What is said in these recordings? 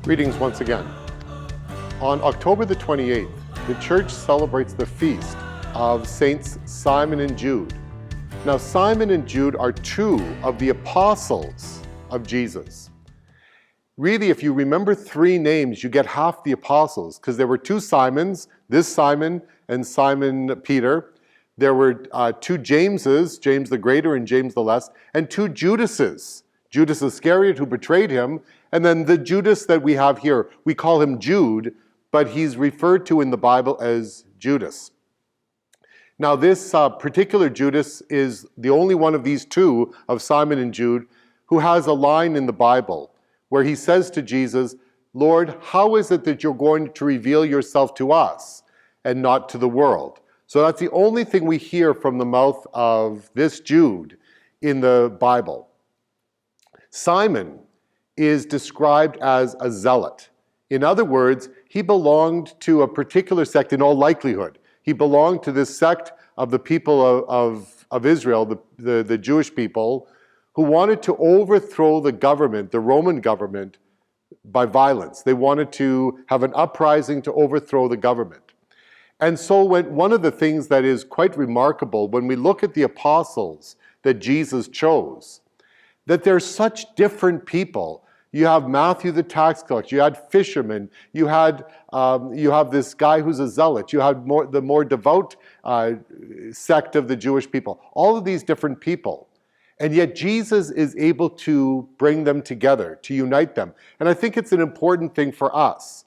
Greetings once again. On October the 28th, the Church celebrates the feast of Saints Simon and Jude. Now, Simon and Jude are two of the apostles of Jesus. Really, if you remember three names, you get half the apostles, because there were two Simons, this Simon and Simon Peter. There were two Jameses, James the Greater and James the Less, and two Judases, Judas Iscariot, who betrayed him, and then the Judas that we have here. We call him Jude, but he's referred to in the Bible as Judas. Now, this particular Judas is the only one of these two, of Simon and Jude, who has a line in the Bible where he says to Jesus, "Lord, how is it that you're going to reveal yourself to us and not to the world?" So that's the only thing we hear from the mouth of this Jude in the Bible. Simon is described as a zealot. In other words, he belonged to a particular sect in all likelihood. He belonged to this sect of the people of Israel, the Jewish people, who wanted to overthrow the government, the Roman government, by violence. They wanted to have an uprising to overthrow the government. And so one of the things that is quite remarkable when we look at the apostles that Jesus chose, that they're such different people. You have Matthew the tax collector, you had fishermen, you have this guy who's a zealot, you have the more devout sect of the Jewish people, all of these different people. And yet Jesus is able to bring them together, to unite them. And I think it's an important thing for us,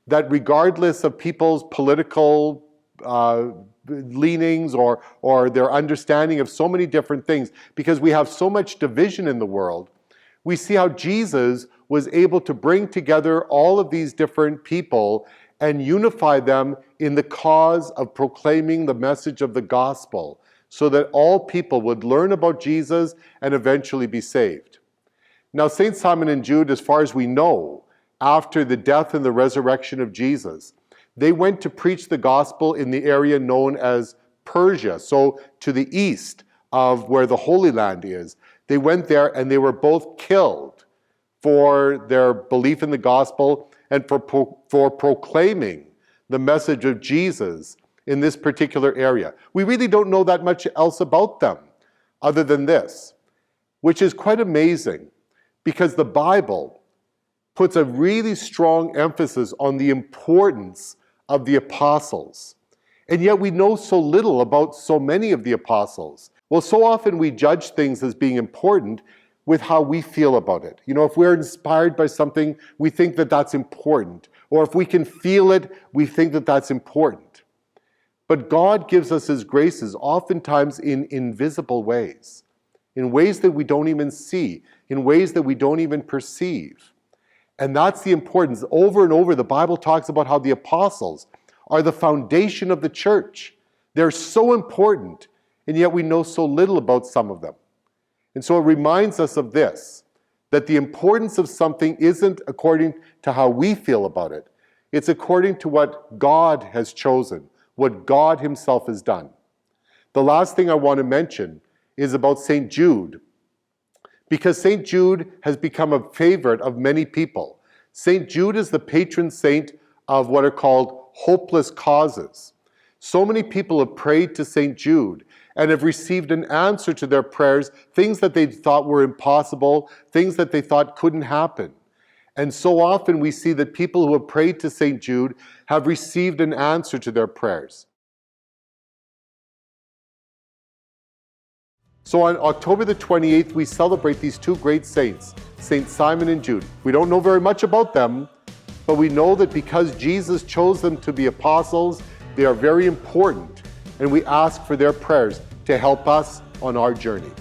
that regardless of people's political leanings or their understanding of so many different things, because we have so much division in the world, we see how Jesus was able to bring together all of these different people and unify them in the cause of proclaiming the message of the gospel, so that all people would learn about Jesus and eventually be saved. Now, Saint Simon and Jude, as far as we know, after the death and the resurrection of Jesus, they went to preach the gospel in the area known as Persia, so to the east of where the Holy Land is. They went there and they were both killed for their belief in the gospel and for proclaiming the message of Jesus in this particular area. We really don't know that much else about them other than this, which is quite amazing, because the Bible puts a really strong emphasis on the importance of the apostles. And yet we know so little about so many of the apostles. Well, so often we judge things as being important with how we feel about it. You know, if we're inspired by something, we think that that's important. Or if we can feel it, we think that that's important. But God gives us His graces oftentimes in invisible ways, in ways that we don't even see, in ways that we don't even perceive. And that's the importance. Over and over, the Bible talks about how the apostles are the foundation of the church. They're so important, and yet we know so little about some of them. And so it reminds us of this, that the importance of something isn't according to how we feel about it. It's according to what God has chosen, what God Himself has done. The last thing I want to mention is about St. Jude, because St. Jude has become a favorite of many people. St. Jude is the patron saint of what are called hopeless causes. So many people have prayed to St. Jude and have received an answer to their prayers, things that they thought were impossible, things that they thought couldn't happen. And so often we see that people who have prayed to St. Jude have received an answer to their prayers. So on October the 28th, we celebrate these two great saints, Saint Simon and Jude. We don't know very much about them, but we know that because Jesus chose them to be apostles, they are very important, and we ask for their prayers to help us on our journey.